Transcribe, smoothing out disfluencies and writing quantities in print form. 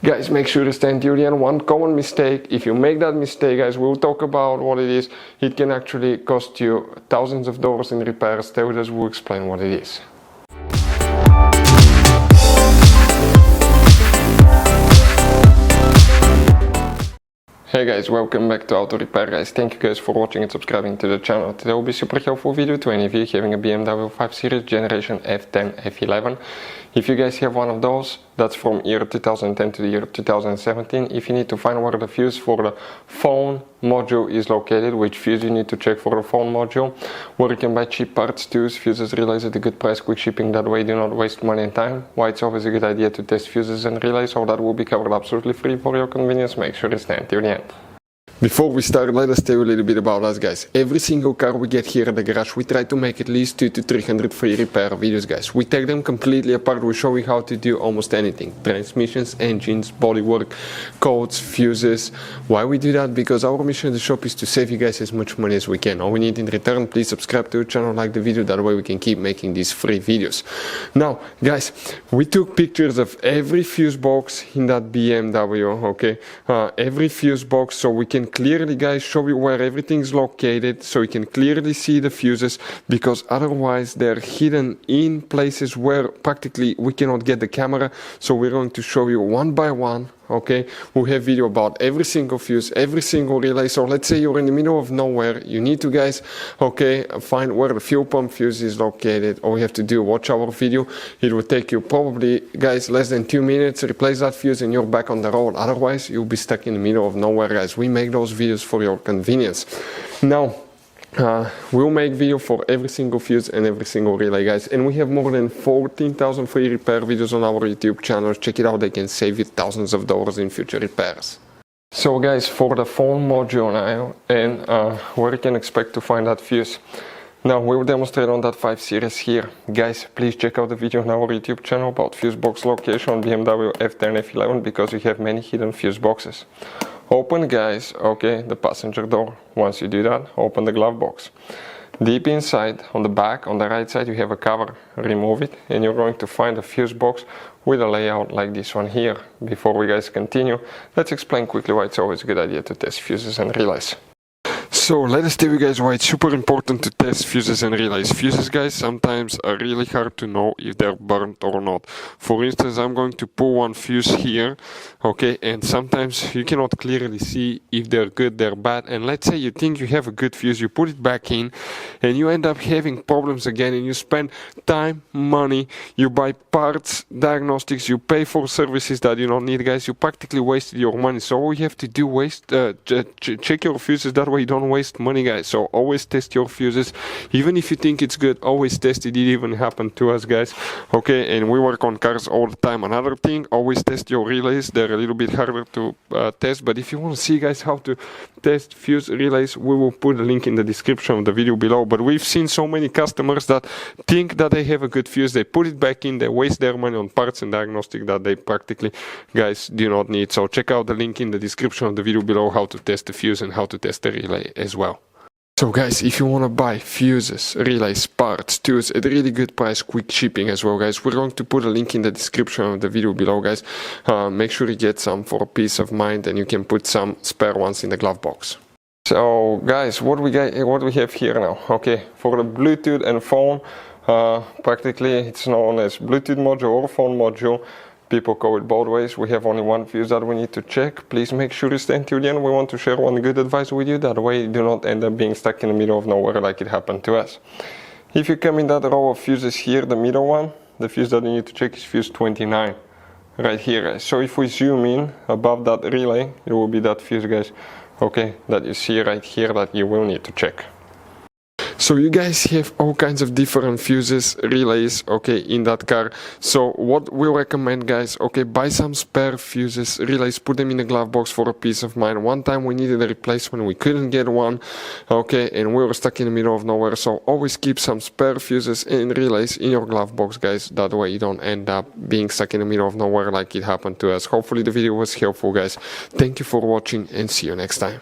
Guys, make sure to stay until the end. One common mistake, if you make that mistake, guys, we'll talk about what it is. It can actually cost you thousands of dollars in repairs. Stay with us, we'll explain what it is. Hey guys, welcome back to Auto Repair guys. Thank you guys for watching and subscribing to the channel. Today will be a super helpful video to any of you having a BMW 5 Series Generation F10 F11. If you guys have one of those, that's from year 2010 to the year 2017. If you need to find where the fuse for the phone module is located, which fuse you need to check for the phone module, where you can buy cheap parts, tools, fuses, relays at a good price, quick shipping, that way you do not waste money and time, why it's always a good idea to test fuses and relays, all that will be covered absolutely free for your convenience. Make sure to stay until the end. Before we start, let us tell you a little bit about us guys. Every single car we get here at the garage, we try to make at least 200 to 300 free repair videos guys. We take them completely apart, we show you how to do almost anything. Transmissions, engines, bodywork, codes, fuses. Why we do that? Because our mission at the shop is to save you guys as much money as we can. All we need in return, please subscribe to the channel, like the video, that way we can keep making these free videos. Now guys, we took pictures of every fuse box in that BMW, okay? Every fuse box, so we can clearly guys show you where everything is located, so you can clearly see the fuses, because otherwise they're hidden in places where practically we cannot get the camera. So we're going to show you one by one, okay? We have video about every single fuse, every single relay. So let's say you're in the middle of nowhere, you need to guys, okay, find where the fuel pump fuse is located. All you have to do, watch our video. It will take you probably guys less than 2 minutes, replace that fuse and you're back on the road. Otherwise you'll be stuck in the middle of nowhere guys. We make those videos for your convenience. Now we'll make video for every single fuse and every single relay guys, and we have more than 14,000 free repair videos on our YouTube channel. Check it out, they can save you thousands of dollars in future repairs. So guys, for the phone module now, and where you can expect to find that fuse. Now we will demonstrate on that 5 Series here. Guys, please check out the video on our YouTube channel about fuse box location on BMW F10 F11, because we have many hidden fuse boxes. Open guys, okay, the passenger door. Once you do that, open the glove box. Deep inside, on the back, on the right side, you have a cover. Remove it and you're going to find a fuse box with a layout like this one here. Before we guys continue, let's explain quickly why it's always a good idea to test fuses and relays. So let us tell you guys why it's super important to test fuses and relays. Fuses guys sometimes are really hard to know if they're burnt or not. For instance, I'm going to pull one fuse here, okay, and sometimes you cannot clearly see if they're good, they're bad. And let's say you think you have a good fuse, you put it back in and you end up having problems again, and you spend time, money, you buy parts, diagnostics, you pay for services that you don't need guys. You practically wasted your money. So all you have to do, check your fuses, that way you don't waste money guys. So always test your fuses, even if you think it's good, always test it. It even happened to us guys, okay? And we work on cars all the time. Another thing, always test your relays. They're a little bit harder to test, but if you want to see guys how to test fuse relays, we will put a link in the description of the video below. But we've seen so many customers that think that they have a good fuse, they put it back in, they waste their money on parts and diagnostic that they practically guys do not need. So check out the link in the description of the video below, how to test the fuse and how to test the relay as well. So guys, if you want to buy fuses, relays, parts, tools at a really good price, quick shipping as well guys, we're going to put a link in the description of the video below guys. Make sure you get some for peace of mind, and you can put some spare ones in the glove box. So guys, what we have here now, okay, for the Bluetooth and phone, practically it's known as Bluetooth module or phone module. People call it both ways. We have only one fuse that we need to check. Please make sure you stay until the end. We want to share one good advice with you, that way you do not end up being stuck in the middle of nowhere like it happened to us. If you come in that row of fuses here, the middle one, the fuse that you need to check is fuse 29 right here guys. So if we zoom in above that relay, it will be that fuse guys, okay, that you see right here that you will need to check. So you guys have all kinds of different fuses, relays, okay, in that car. So what we recommend guys, okay, buy some spare fuses, relays, put them in the glove box for a peace of mind. One time we needed a replacement, we couldn't get one, okay, and we were stuck in the middle of nowhere. So always keep some spare fuses and relays in your glove box guys, that way you don't end up being stuck in the middle of nowhere like it happened to us. Hopefully the video was helpful guys. Thank you for watching and see you next time.